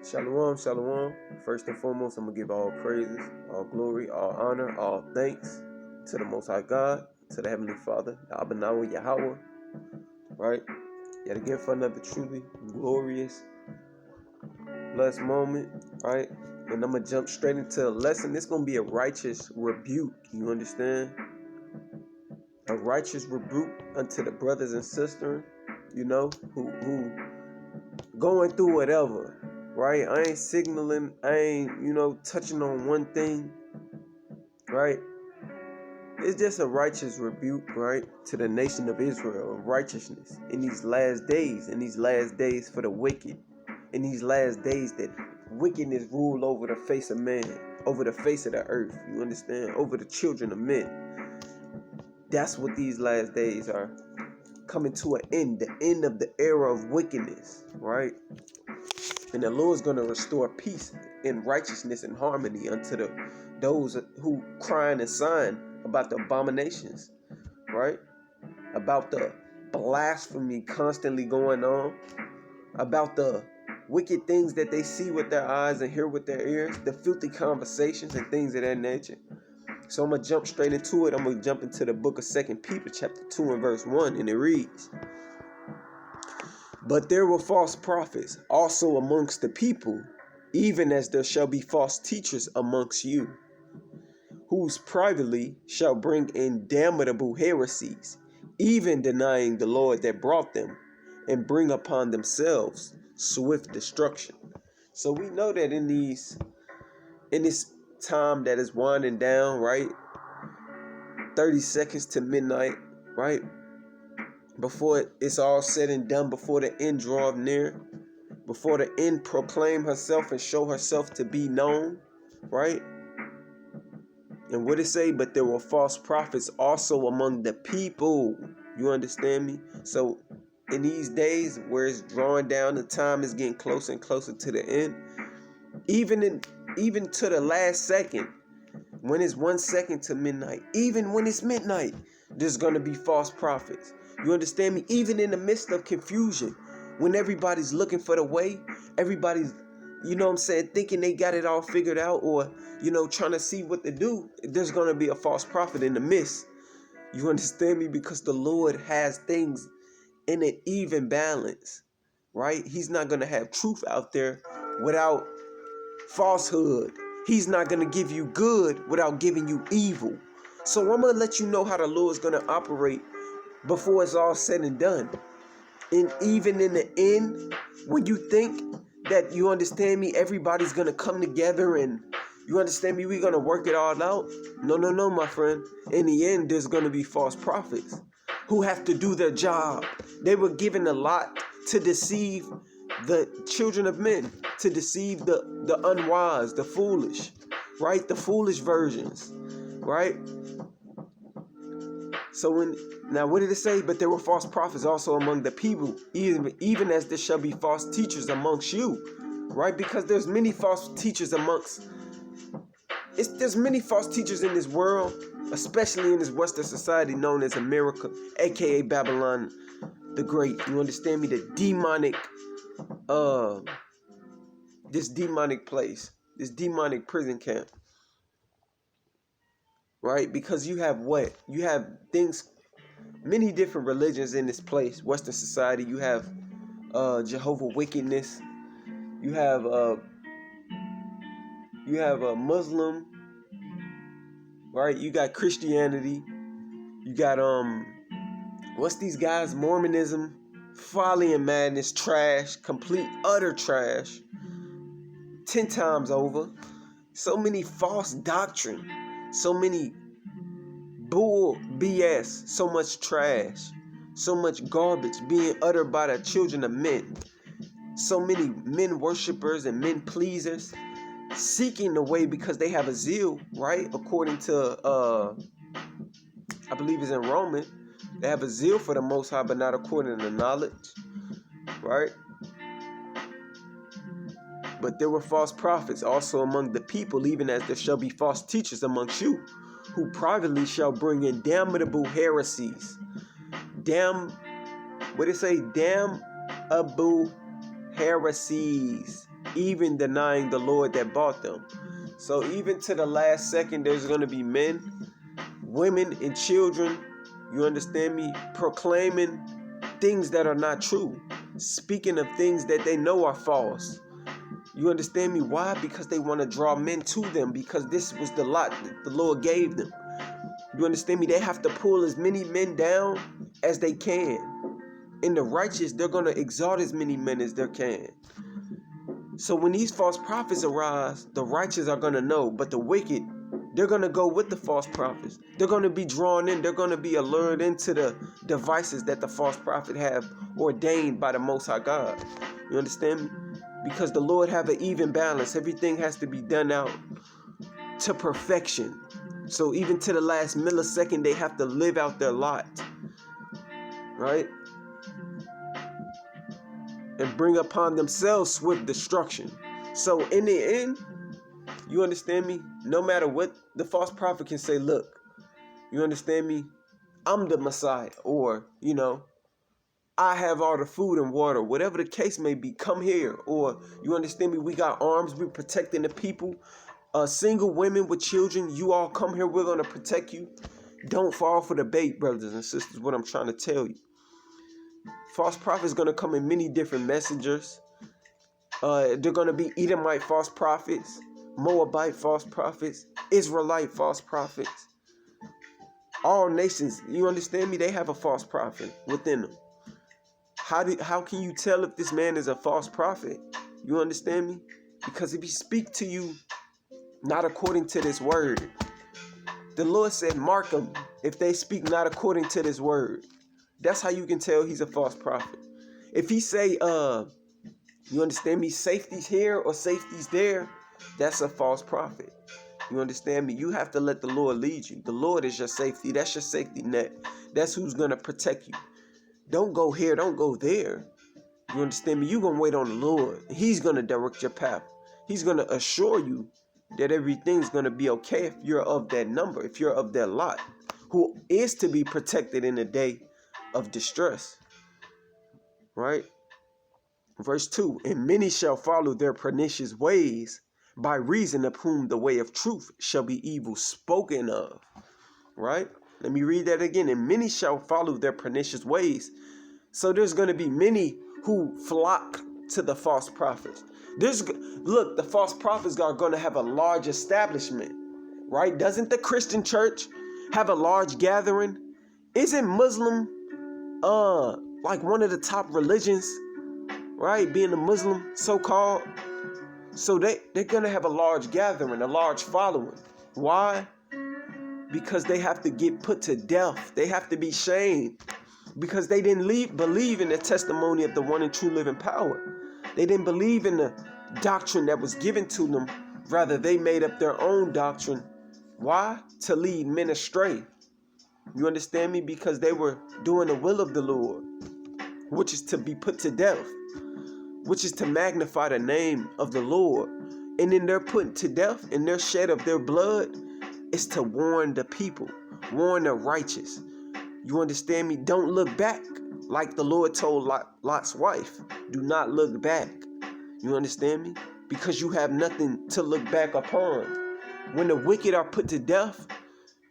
Shalom, shalom. First and foremost, I'm going to give all praises, all glory, all honor, all thanks to the Most High God, to the Heavenly Father, Abanawa Yahweh, right? Yet again for another truly glorious, blessed moment, right? And I'm going to jump straight into a lesson. It's going to be a righteous rebuke, you understand? A righteous rebuke unto the brothers and sisters, you know, who going through whatever. Right? I ain't signaling, I ain't, touching on one thing, right? It's just a righteous rebuke, right, to the nation of Israel of righteousness in these last days for the wicked, in these last days that wickedness rule over the face of man, over the face of the earth, you understand? Over the children of men. That's what these last days are coming to an end, the end of the era of wickedness, right? And the Lord's going to restore peace and righteousness and harmony unto those who crying and sighing about the abominations, right? About the blasphemy constantly going on, about the wicked things that they see with their eyes and hear with their ears, the filthy conversations and things of that nature. So I'm going to jump straight into it. I'm going to jump into the book of 2 Peter chapter 2 and verse 1, and it reads, "But there were false prophets also amongst the people, even as there shall be false teachers amongst you, whose privately shall bring in damnable heresies, even denying the Lord that brought them, and bring upon themselves swift destruction." So we know that in this time that is winding down, right? 30 seconds to midnight, right? Before it's all said and done, before the end draweth near, before the end proclaim herself and show herself to be known, right? And what it say? But there were false prophets also among the people. You understand me? So in these days where it's drawing down, the time is getting closer and closer to the end. Even to the last second, when it's 1 second to midnight, even when it's midnight, there's gonna be false prophets. You understand me? Even in the midst of confusion, when everybody's looking for the way, everybody's, thinking they got it all figured out, or, trying to see what to do, there's going to be a false prophet in the midst. You understand me? Because the Lord has things in an even balance, right? He's not going to have truth out there without falsehood. He's not going to give you good without giving you evil. So I'm going to let you know how the Lord's going to operate before it's all said and done. And even in the end, when you think that, you understand me, everybody's going to come together and, you understand me, we're going to work it all out. No, my friend. In the end, there's going to be false prophets who have to do their job. They were given a lot to deceive the children of men, to deceive the unwise, the foolish, right? The foolish virgins, right? So what did it say? But there were false prophets also among the people, even as there shall be false teachers amongst you, right? Because there's many false teachers there's many false teachers in this world, especially in this Western society known as America, aka Babylon the Great. You understand me? The demonic, this demonic place, this demonic prison camp, right? Because you have what? You have things. Many different religions in this place, Western society. You have Jehovah wickedness. You have a Muslim, right? You got Christianity. You got what's these guys? Mormonism, folly and madness, trash, complete utter trash. 10 times over. So many false doctrine. So many bull BS, so much trash, so much garbage being uttered by the children of men, so many men worshipers and men pleasers seeking the way because they have a zeal, right? According to I believe it's in Roman, they have a zeal for the Most High, but not according to knowledge, right? But there were false prophets also among the people, even as there shall be false teachers amongst you, who privately shall bring in damnable heresies. Damnable heresies. even denying the Lord that bought them. So even to the last second, there's going to be men, women, and children, you understand me, proclaiming things that are not true, speaking of things that they know are false. You understand me? Why? Because they want to draw men to them, because this was the lot that the Lord gave them. You understand me? They have to pull as many men down as they can. And the righteous, they're going to exalt as many men as they can. So when these false prophets arise, the righteous are going to know, but the wicked, they're going to go with the false prophets. They're going to be drawn in. They're going to be allured into the devices that the false prophet have ordained by the Most High God. You understand me? Because the Lord have an even balance. Everything has to be done out to perfection. So even to the last millisecond, they have to live out their lot. Right? And bring upon themselves swift destruction. So in the end, you understand me? No matter what the false prophet can say, look, you understand me? I'm the Messiah. Or, I have all the food and water. Whatever the case may be, come here. Or, you understand me? We got arms. We're protecting the people. Single women with children, you all come here. We're going to protect you. Don't fall for the bait, brothers and sisters, what I'm trying to tell you. False prophets going to come in many different messengers. They're going to be Edomite false prophets, Moabite false prophets, Israelite false prophets. All nations, you understand me? They have a false prophet within them. How can you tell if this man is a false prophet? You understand me? Because if he speak to you not according to this word, the Lord said, mark them if they speak not according to this word. That's how you can tell he's a false prophet. If he say, you understand me, safety's here or safety's there, that's a false prophet. You understand me? You have to let the Lord lead you. The Lord is your safety. That's your safety net. That's who's going to protect you. Don't go here. Don't go there. You understand me? You're going to wait on the Lord. He's going to direct your path. He's going to assure you that everything's going to be okay if you're of that number, if you're of that lot, who is to be protected in the day of distress. Right? Verse 2, and many shall follow their pernicious ways, by reason of whom the way of truth shall be evil spoken of. Right? Let me read that again. And many shall follow their pernicious ways. So there's going to be many who flock to the false prophets. Look, the false prophets are going to have a large establishment. Right? Doesn't the Christian church have a large gathering? Isn't Muslim like one of the top religions? Right? Being a Muslim, so-called. So they're going to have a large gathering, a large following. Why? Because they have to get put to death. They have to be shamed. Because they didn't believe in the testimony of the one and true living power. They didn't believe in the doctrine that was given to them. Rather, they made up their own doctrine. Why? To lead men astray. You understand me? Because they were doing the will of the Lord, which is to be put to death, which is to magnify the name of the Lord. And in their putting to death, in their shed of their blood, is to warn the people, warn the righteous. You understand me? Don't look back, like the Lord told Lot's wife. Do not look back. You understand me? Because you have nothing to look back upon. When the wicked are put to death,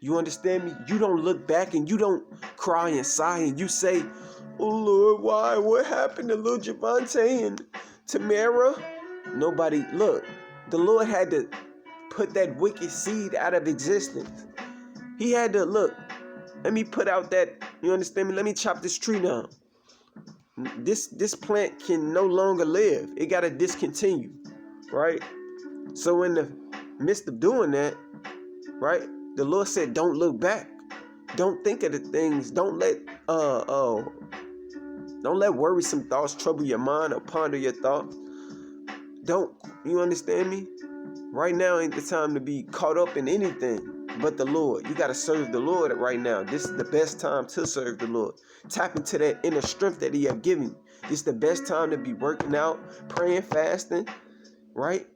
you understand me? You don't look back and you don't cry and sigh and you say, oh Lord, why? What happened to little Javante and Tamara? Nobody, look, the Lord had to put that wicked seed out of existence. He had to, look, let me put out that, you understand me? Let me chop this tree down. This plant can no longer live. It got to discontinue, right? So in the midst of doing that, right, the Lord said, don't look back. Don't think of the things. Don't let worrisome thoughts trouble your mind or ponder your thoughts. Don't, you understand me? Right now ain't the time to be caught up in anything but the Lord. You got to serve the Lord right now. This is the best time to serve the Lord. Tap into that inner strength that He have given you. This is the best time to be working out, praying, fasting, right?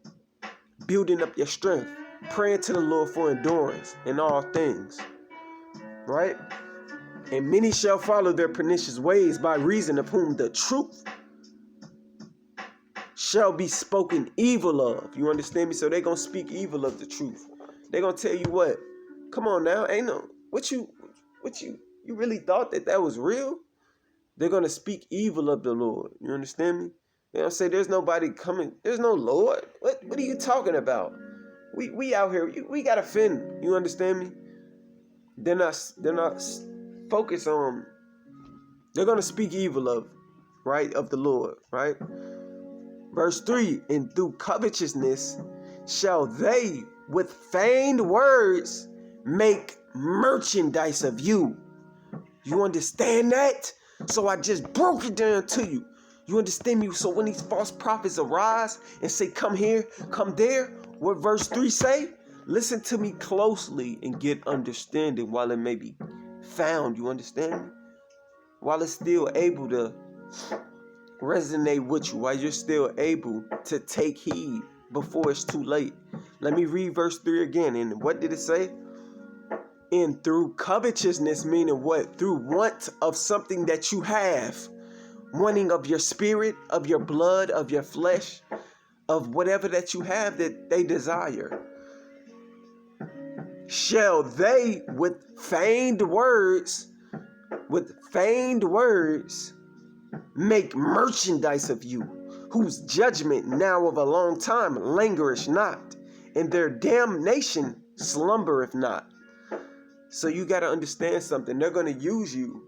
Building up your strength. Praying to the Lord for endurance in all things, right? And many shall follow their pernicious ways, by reason of whom the truth shall be spoken evil of. You understand me? So they're going to speak evil of the truth. They're going to tell you what? Come on now. Ain't no, you really thought that was real? They're going to speak evil of the Lord. You understand me? They're going to say there's nobody coming. There's no Lord. What are you talking about? We out here. We got to offend. You understand me? They're not focused on, they're going to speak evil of, right, of the Lord, right? Verse 3, and through covetousness shall they with feigned words make merchandise of you. You understand that? So I just broke it down to you. You understand me? So when these false prophets arise and say, come here, come there, what verse 3 say? Listen to me closely and get understanding while it may be found. You understand me? While it's still able to resonate with you, while you're still able to take heed before it's too late. Let me read verse 3 again. And what did it say? And through covetousness, meaning what? Through want of something that you have, wanting of your spirit, of your blood, of your flesh, of whatever that you have that they desire, shall they with feigned words make merchandise of you, whose judgment now of a long time languisheth not, and their damnation slumbereth not. So you got to understand something. They're going to use you.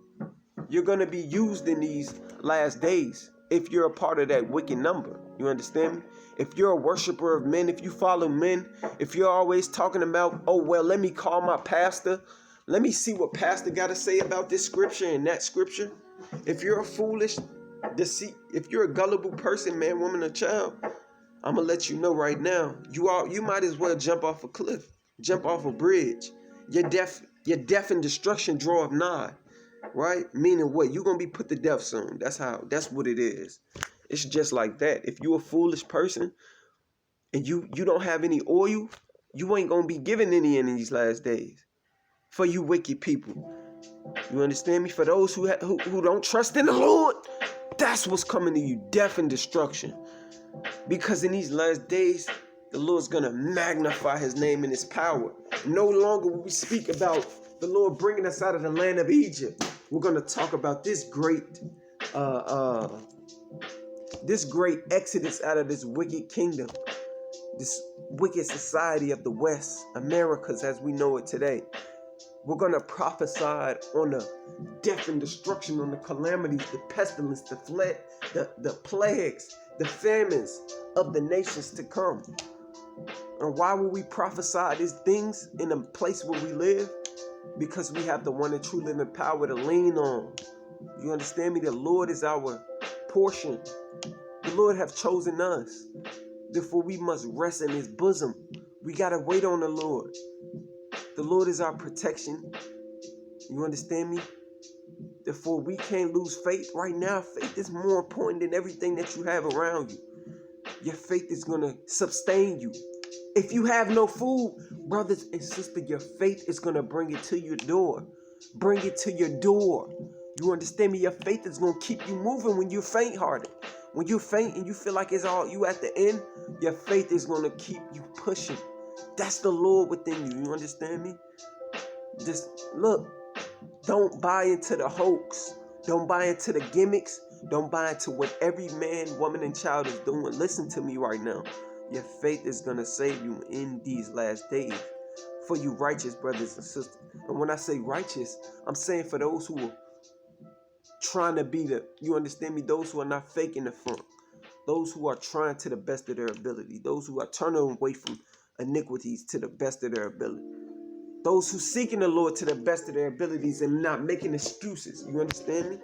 You're going to be used in these last days if you're a part of that wicked number. You understand me? If you're a worshiper of men, if you follow men, if you're always talking about, oh, well, let me call my pastor. Let me see what pastor got to say about this scripture and that scripture. If you're a foolish deceit, if you're a gullible person, man, woman, or child, I'm going to let you know right now, you might as well jump off a cliff, jump off a bridge. Your death and destruction draweth nigh, right? Meaning what? You're going to be put to death soon. That's what it is. It's just like that. If you're a foolish person and you don't have any oil, you ain't going to be given any in these last days. For you wicked people. You understand me? For those who don't trust in the Lord, that's what's coming to you. Death and destruction. Because in these last days, the Lord's going to magnify his name and his power. No longer will we speak about the Lord bringing us out of the land of Egypt. We're going to talk about this great exodus out of this wicked kingdom, this wicked society of the West, Americas as we know it today. We're going to prophesy on the death and destruction, on the calamities, the pestilence, the plagues, the famines of the nations to come. And why will we prophesy these things in a place where we live? Because we have the one and true living power to lean on. You understand me? The Lord is our portion. The Lord have chosen us. Therefore, we must rest in his bosom. We got to wait on the Lord. The Lord is our protection. You understand me? Therefore, we can't lose faith. Right now, faith is more important than everything that you have around you. Your faith is going to sustain you. If you have no food, brothers and sisters, your faith is going to bring it to your door. Bring it to your door. You understand me? Your faith is going to keep you moving when you're faint-hearted. When you're faint and you feel like it's all you at the end, your faith is going to keep you pushing. That's the Lord within you. You understand me? Just look. Don't buy into the hoax. Don't buy into the gimmicks. Don't buy into what every man, woman, and child is doing. Listen to me right now. Your faith is going to save you in these last days. For you righteous brothers and sisters. And when I say righteous, I'm saying for those who are trying to be you understand me? Those who are not faking the front. Those who are trying to the best of their ability. Those who are turning away from iniquities to the best of their ability. Those who seeking the Lord to the best of their abilities and not making excuses. You understand me?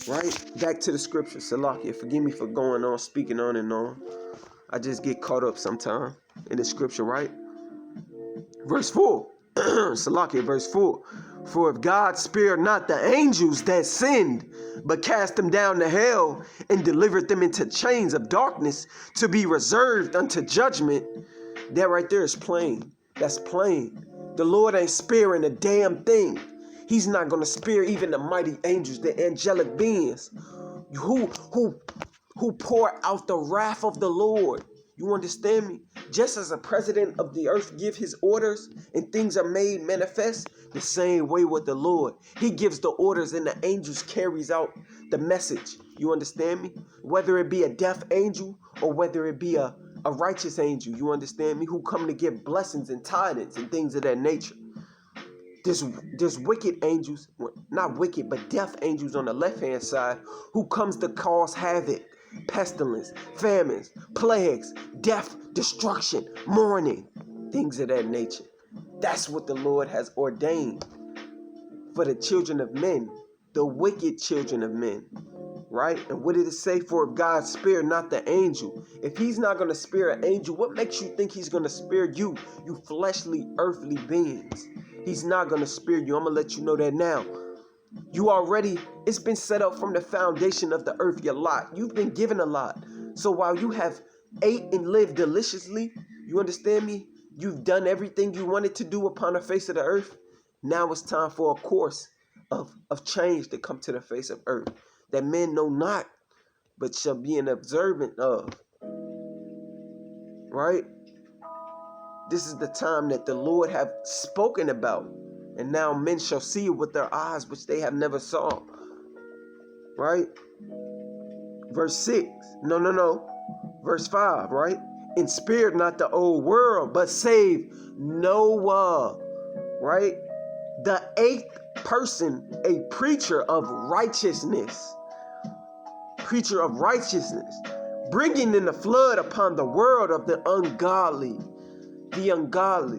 Right? Back to the scripture. Salakia, forgive me for going on, speaking on and on. I just get caught up sometime in the scripture, right? Verse 4. Salakia, verse 4. For if God spared not the angels that sinned, but cast them down to hell and delivered them into chains of darkness to be reserved unto judgment, that right there is plain. That's plain. The Lord ain't sparing a damn thing. He's not going to spare even the mighty angels, the angelic beings who who pour out the wrath of the Lord. You understand me? Just as a president of the earth gives his orders and things are made manifest, the same way with the Lord. He gives the orders and the angels carries out the message. You understand me? Whether it be a deaf angel or whether it be a righteous angel, you understand me? Who come to give blessings and tidings and things of that nature. There's wicked angels, not wicked, but deaf angels on the left-hand side who comes to cause havoc, pestilence, famines, plagues, death, destruction, mourning, things of that nature. That's what the Lord has ordained for the children of men, the wicked children of men, right? And what did it say? For if God spared not the angel, if he's not going to spare an angel, what makes you think he's going to spare you, you fleshly, earthly beings? He's not going to spare you. I'm going to let you know that now. It's been set up from the foundation of the earth, your lot. You've been given a lot. So while you have ate and lived deliciously, you understand me? You've done everything you wanted to do upon the face of the earth. Now it's time for a course of change to come to the face of earth that men know not, but shall be an observant of. Right? This is the time that the Lord have spoken about. And now men shall see it with their eyes, which they have never saw. Right? Verse 6. No. Verse 5, right? And spared not the old world, but saved Noah. Right? The 8th person, a preacher of righteousness. Preacher of righteousness. Bringing in the flood upon the world of the ungodly. The ungodly.